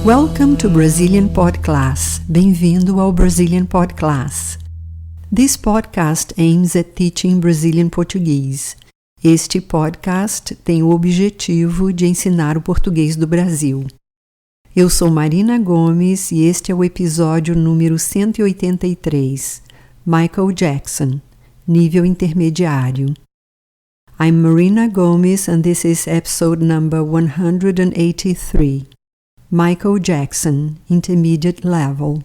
Welcome to Brazilian Podcast. Bem-vindo ao Brazilian Podcast. This podcast aims at teaching Brazilian Portuguese. Este podcast tem o objetivo de ensinar o português do Brasil. Eu sou Marina Gomes e este é o episódio número 183, Michael Jackson, nível intermediário. I'm Marina Gomes and this is episode number 183, Michael Jackson, Intermediate Level.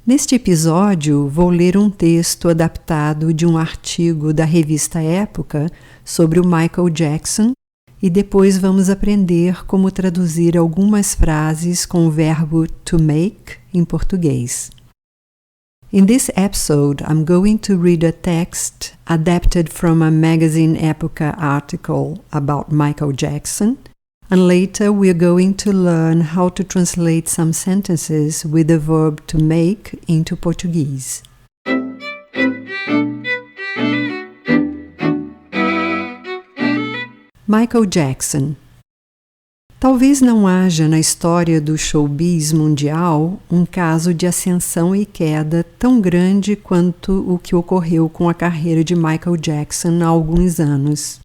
Neste episódio, vou ler um texto adaptado de um artigo da revista Época sobre o Michael Jackson e depois vamos aprender como traduzir algumas frases com o verbo to make em português. In this episode, I'm going to read a text adapted from a magazine Época article about Michael Jackson, and later we're going to learn how to translate some sentences with the verb to make into Portuguese. Michael Jackson. Talvez não haja na história do showbiz mundial um caso de ascensão e queda tão grande quanto o que ocorreu com a carreira de Michael Jackson há alguns anos.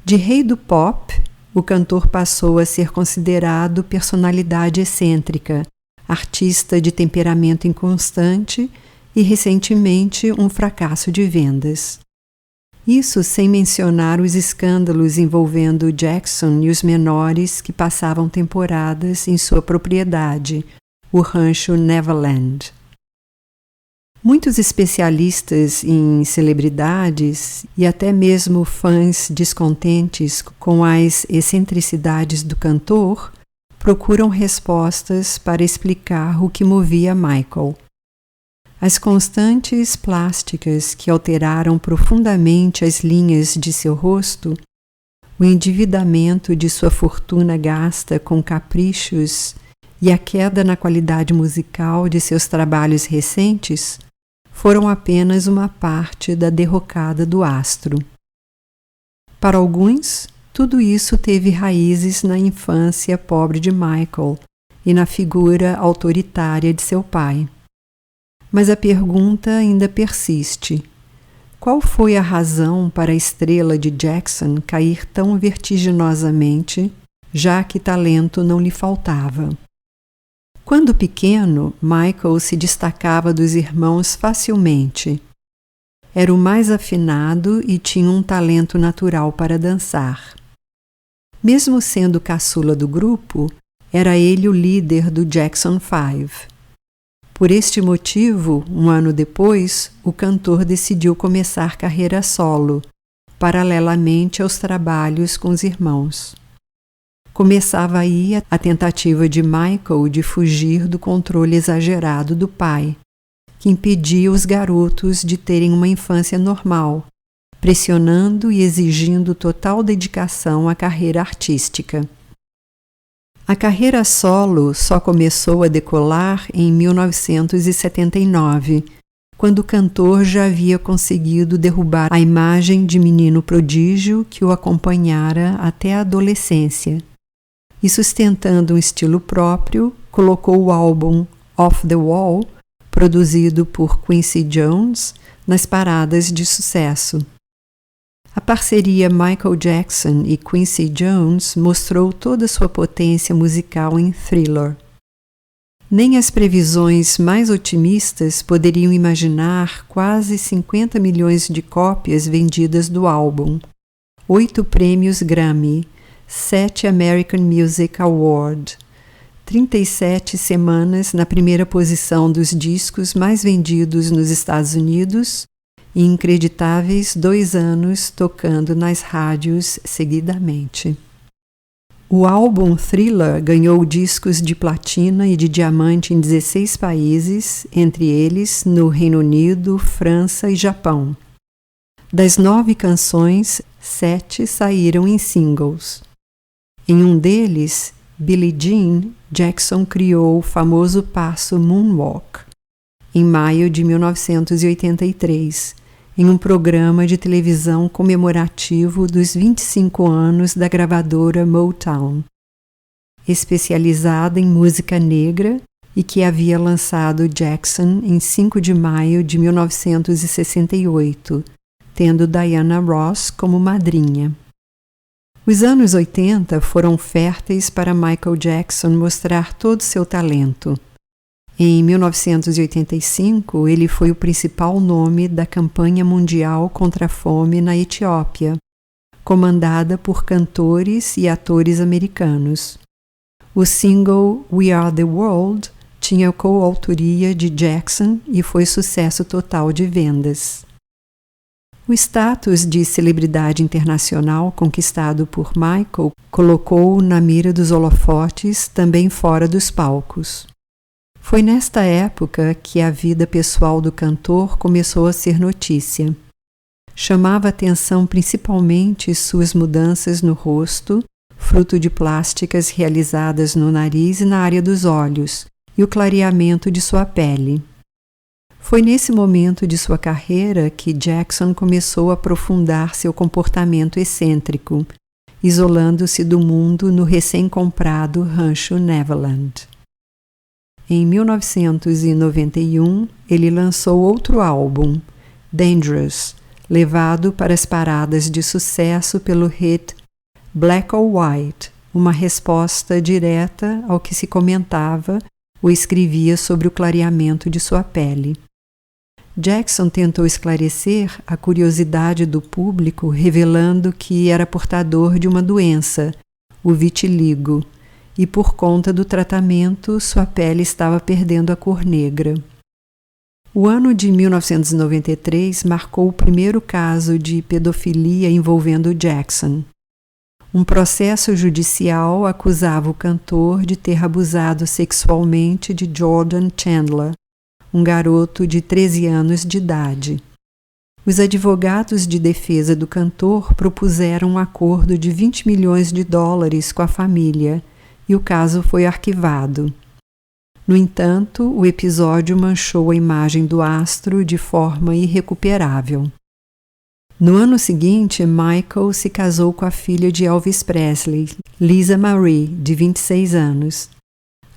De rei do pop, o cantor passou a ser considerado personalidade excêntrica, artista de temperamento inconstante e, recentemente, um fracasso de vendas. Isso sem mencionar os escândalos envolvendo Jackson e os menores que passavam temporadas em sua propriedade, o rancho Neverland. Muitos especialistas em celebridades e até mesmo fãs descontentes com as excentricidades do cantor procuram respostas para explicar o que movia Michael. As constantes plásticas que alteraram profundamente as linhas de seu rosto, o endividamento de sua fortuna gasta com caprichos e a queda na qualidade musical de seus trabalhos recentes foram apenas uma parte da derrocada do astro. Para alguns, tudo isso teve raízes na infância pobre de Michael e na figura autoritária de seu pai. Mas a pergunta ainda persiste. Qual foi a razão para a estrela de Jackson cair tão vertiginosamente, já que talento não lhe faltava? Quando pequeno, Michael se destacava dos irmãos facilmente. Era o mais afinado e tinha um talento natural para dançar. Mesmo sendo caçula do grupo, era ele o líder do Jackson 5. Por este motivo, um ano depois, o cantor decidiu começar carreira solo, paralelamente aos trabalhos com os irmãos. Começava aí a tentativa de Michael de fugir do controle exagerado do pai, que impedia os garotos de terem uma infância normal, pressionando e exigindo total dedicação à carreira artística. A carreira solo só começou a decolar em 1979, quando o cantor já havia conseguido derrubar a imagem de menino prodígio que o acompanhara até a adolescência. E sustentando um estilo próprio, colocou o álbum Off the Wall, produzido por Quincy Jones, nas paradas de sucesso. A parceria Michael Jackson e Quincy Jones mostrou toda sua potência musical em Thriller. Nem as previsões mais otimistas poderiam imaginar quase 50 milhões de cópias vendidas do álbum, 8 prêmios Grammy, 7 American Music Award, 37 semanas na primeira posição dos discos mais vendidos nos Estados Unidos e inacreditáveis 2 anos tocando nas rádios seguidamente. O álbum Thriller ganhou discos de platina e de diamante em 16 países, entre eles no Reino Unido, França e Japão. Das 9 canções, 7 saíram em singles. Em um deles, Billie Jean, Jackson criou o famoso passo Moonwalk, em maio de 1983, em um programa de televisão comemorativo dos 25 anos da gravadora Motown. especializada em música negra e que havia lançado Jackson em 5 de maio de 1968, tendo Diana Ross como madrinha. Os anos 80 foram férteis para Michael Jackson mostrar todo seu talento. Em 1985, ele foi o principal nome da campanha mundial contra a fome na Etiópia, comandada por cantores e atores americanos. O single We Are the World tinha coautoria de Jackson e foi sucesso total de vendas. O status de celebridade internacional conquistado por Michael colocou-o na mira dos holofotes também fora dos palcos. Foi nesta época que a vida pessoal do cantor começou a ser notícia. Chamava atenção principalmente suas mudanças no rosto, fruto de plásticas realizadas no nariz e na área dos olhos, e o clareamento de sua pele. Foi nesse momento de sua carreira que Jackson começou a aprofundar seu comportamento excêntrico, isolando-se do mundo no recém-comprado rancho Neverland. Em 1991, ele lançou outro álbum, Dangerous, levado para as paradas de sucesso pelo hit Black or White, uma resposta direta ao que se comentava ou escrevia sobre o clareamento de sua pele. Jackson tentou esclarecer a curiosidade do público, revelando que era portador de uma doença, o vitiligo, e por conta do tratamento sua pele estava perdendo a cor negra. O ano de 1993 marcou o primeiro caso de pedofilia envolvendo Jackson. Um processo judicial acusava o cantor de ter abusado sexualmente de Jordan Chandler, um garoto de 13 anos de idade. Os advogados de defesa do cantor propuseram um acordo de $20 milhões com a família, e o caso foi arquivado. No entanto, o episódio manchou a imagem do astro de forma irrecuperável. No ano seguinte, Michael se casou com a filha de Elvis Presley, Lisa Marie, de 26 anos.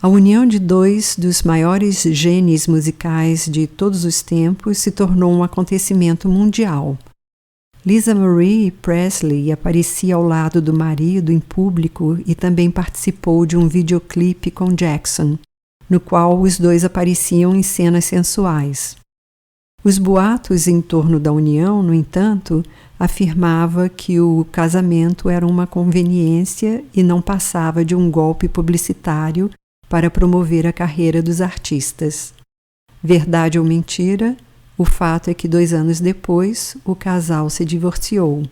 A união de dois dos maiores gênios musicais de todos os tempos se tornou um acontecimento mundial. Lisa Marie Presley aparecia ao lado do marido em público e também participou de um videoclipe com Jackson, no qual os dois apareciam em cenas sensuais. Os boatos em torno da união, no entanto, afirmava que o casamento era uma conveniência e não passava de um golpe publicitário para promover a carreira dos artistas. Verdade ou mentira? O fato é que 2 anos depois, o casal se divorciou.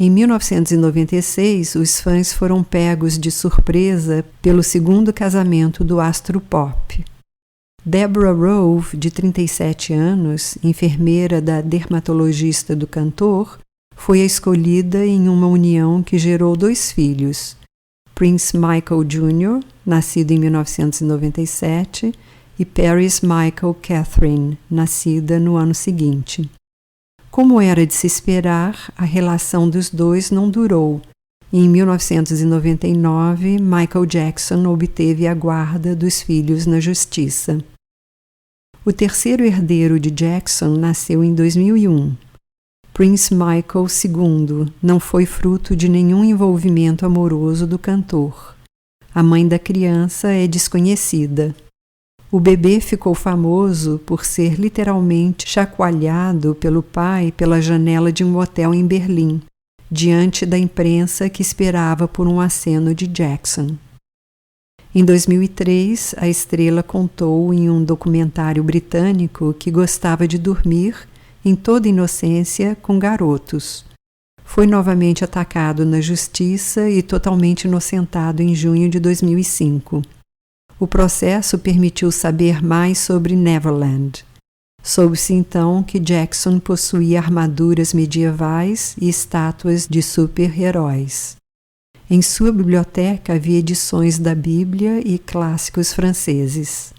Em 1996, os fãs foram pegos de surpresa pelo segundo casamento do astro pop. Deborah Rove, de 37 anos, enfermeira da dermatologista do cantor, foi a escolhida em uma união que gerou 2 filhos, Prince Michael Jr., nascido em 1997, e Paris Michael Catherine, nascida no ano seguinte. Como era de se esperar, a relação dos dois não durou, e em 1999 Michael Jackson obteve a guarda dos filhos na justiça. O terceiro herdeiro de Jackson nasceu em 2001. Prince Michael II não foi fruto de nenhum envolvimento amoroso do cantor. A mãe da criança é desconhecida. O bebê ficou famoso por ser literalmente chacoalhado pelo pai pela janela de um hotel em Berlim, diante da imprensa que esperava por um aceno de Jackson. Em 2003, a estrela contou em um documentário britânico que gostava de dormir, em toda inocência, com garotos. Foi novamente atacado na justiça e totalmente inocentado em junho de 2005. O processo permitiu saber mais sobre Neverland. Soube-se então que Jackson possuía armaduras medievais e estátuas de super-heróis. Em sua biblioteca havia edições da Bíblia e clássicos franceses.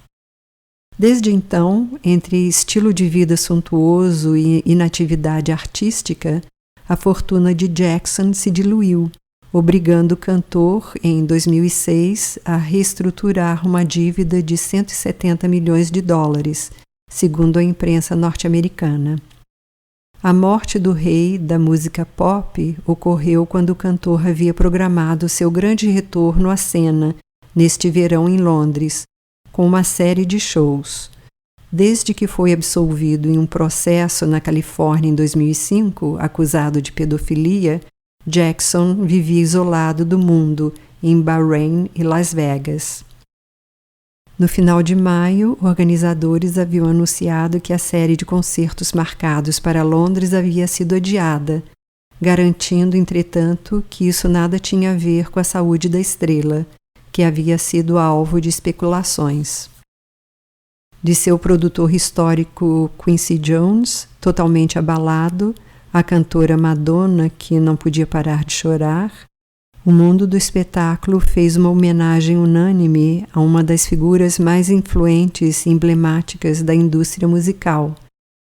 Desde então, entre estilo de vida suntuoso e inatividade artística, a fortuna de Jackson se diluiu, obrigando o cantor, em 2006, a reestruturar uma dívida de 170 milhões de dólares, segundo a imprensa norte-americana. A morte do rei da música pop ocorreu quando o cantor havia programado seu grande retorno à cena, neste verão em Londres, com uma série de shows. Desde que foi absolvido em um processo na Califórnia em 2005, acusado de pedofilia, Jackson vivia isolado do mundo, em Bahrein e Las Vegas. No final de maio, organizadores haviam anunciado que a série de concertos marcados para Londres havia sido adiada, garantindo, entretanto, que isso nada tinha a ver com a saúde da estrela, que havia sido alvo de especulações. De seu produtor histórico Quincy Jones, totalmente abalado, a cantora Madonna, que não podia parar de chorar, o mundo do espetáculo fez uma homenagem unânime a uma das figuras mais influentes e emblemáticas da indústria musical,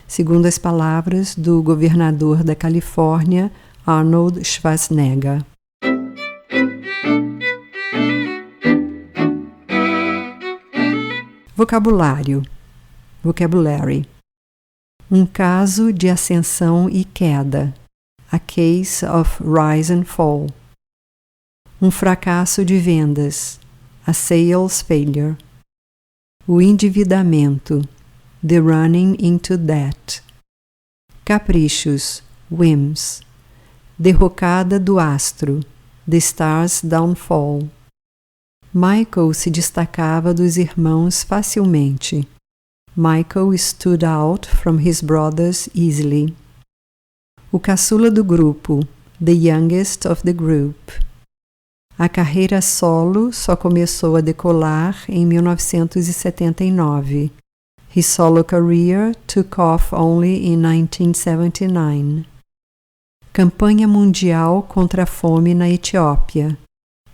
segundo as palavras do governador da Califórnia, Arnold Schwarzenegger. Vocabulário. Vocabulary. Um caso de ascensão e queda. A case of rise and fall. Um fracasso de vendas. A sales failure. O endividamento. The running into debt. Caprichos. Whims. Derrocada do astro. The star's downfall. Michael se destacava dos irmãos facilmente. Michael stood out from his brothers easily. O caçula do grupo, the youngest of the group. A carreira solo só começou a decolar em 1979. His solo career took off only in 1979. Campanha mundial contra a fome na Etiópia.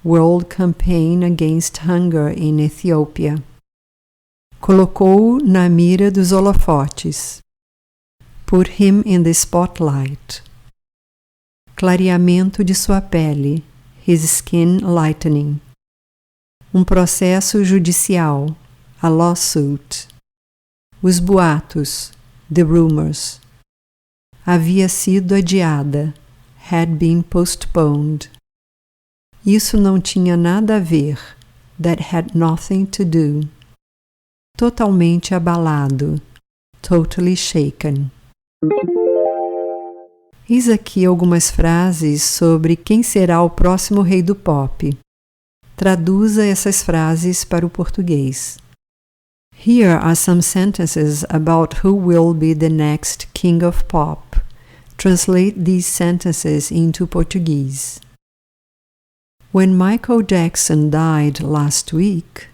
World Campaign Against Hunger in Ethiopia. Colocou-o na mira dos holofotes. Put him in the spotlight. Clareamento de sua pele. His skin lightening. Um processo judicial. A lawsuit. Os boatos. The rumors. Havia sido adiada. Had been postponed. Isso não tinha nada a ver. That had nothing to do. Totalmente abalado. Totally shaken. Eis aqui algumas frases sobre quem será o próximo rei do pop. Traduza essas frases para o português. Here are some sentences about who will be the next king of pop. Translate these sentences into Portuguese. When Michael Jackson died last week,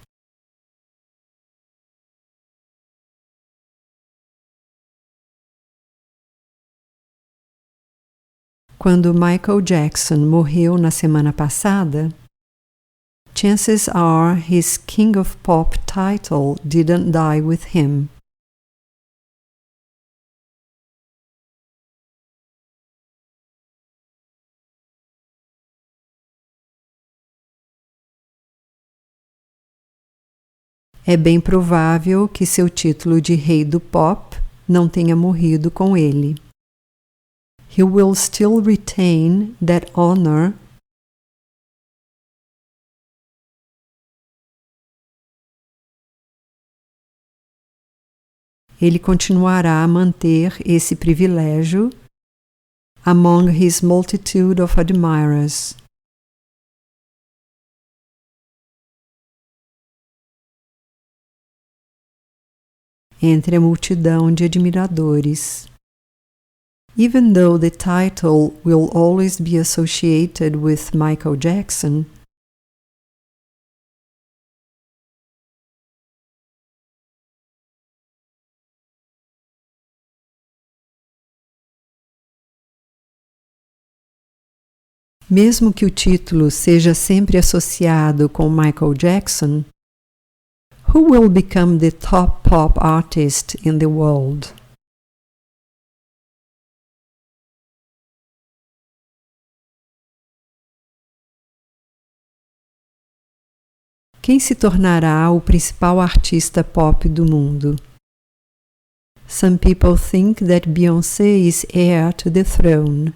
quando Michael Jackson morreu na semana passada, chances are his King of Pop title didn't die with him. É bem provável que seu título de rei do pop não tenha morrido com ele. He will still retain that honor ele continuará a manter esse privilégio among his multitude of admirers. Entre a multidão de admiradores. Even though the title will always be associated with Michael Jackson, mesmo que o título seja sempre associado com Michael Jackson, who will become the top pop artist in the world? Quem se tornará o principal artista pop do mundo? Some people think that Beyoncé is heir to the throne.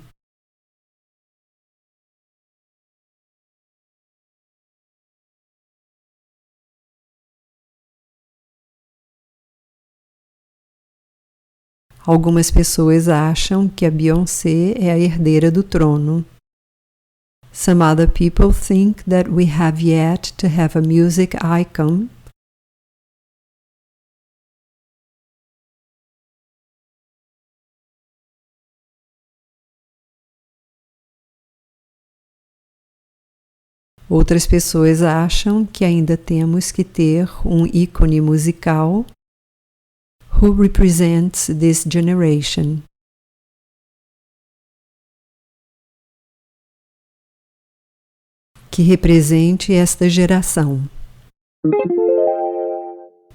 Algumas pessoas acham que a Beyoncé é a herdeira do trono. Some other people think that we have yet to have a music icon. Outras pessoas acham que ainda temos que ter um ícone musical who represents this generation. Que represente esta geração.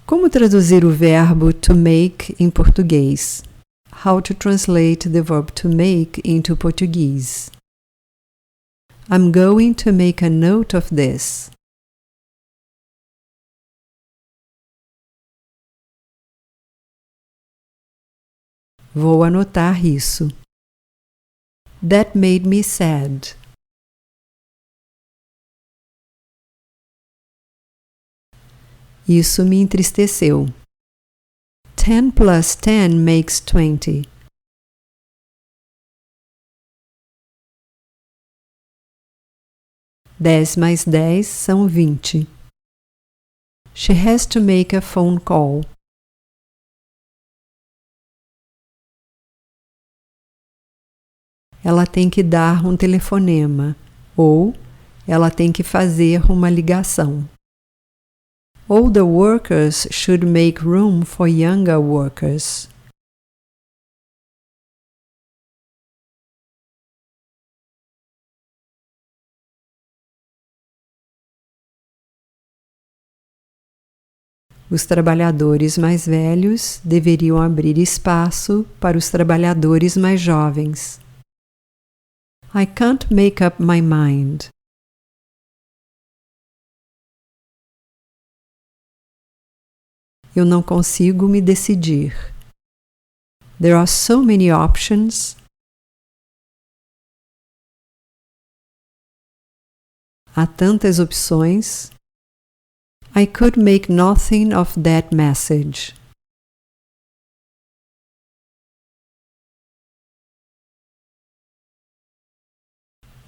Como traduzir o verbo to make em português? How to translate the verb to make into Portuguese? I'm going to make a note of this. Vou anotar isso. That made me sad. Isso me entristeceu. 10 plus 10 makes 20. Dez mais 10 são 20. She has to make a phone call. Ela tem que dar um telefonema, ou ela tem que fazer uma ligação. Older workers should make room for younger workers. Os trabalhadores mais velhos deveriam abrir espaço para os trabalhadores mais jovens. I can't make up my mind. Eu não consigo me decidir. There are so many options. Há tantas opções. I could make nothing of that message.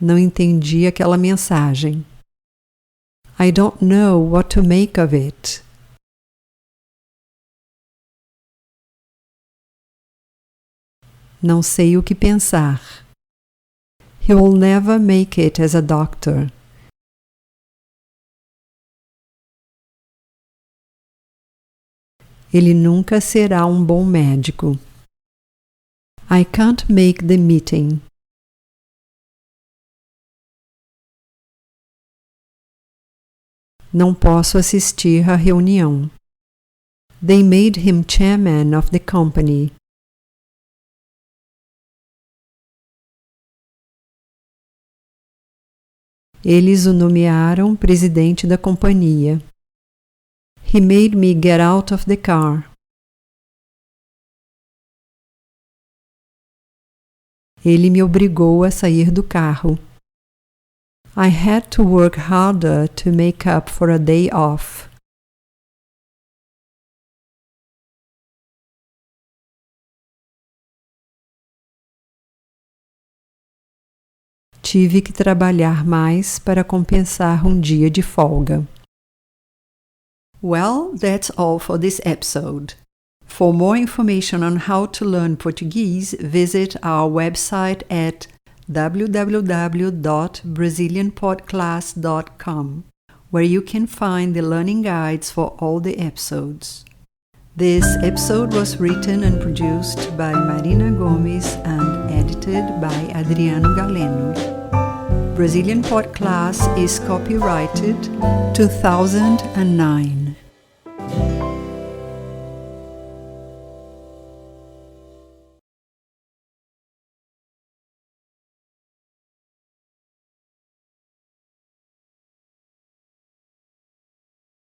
Não entendi aquela mensagem. I don't know what to make of it. Não sei o que pensar. He will never make it as a doctor. Ele nunca será um bom médico. I can't make the meeting. Não posso assistir à reunião. They made him chairman of the company. Eles o nomearam presidente da companhia. He made me get out of the car. Ele me obrigou a sair do carro. I had to work harder to make up for a day off. Tive que trabalhar mais para compensar um dia de folga. Well, that's all for this episode. For more information on how to learn Portuguese, visit our website at www.brazilianpodclass.com, where you can find the learning guides for all the episodes. This episode was written and produced by Marina Gomes and edited by Adriano Galeno. Brazilian Podcast is copyrighted 2009.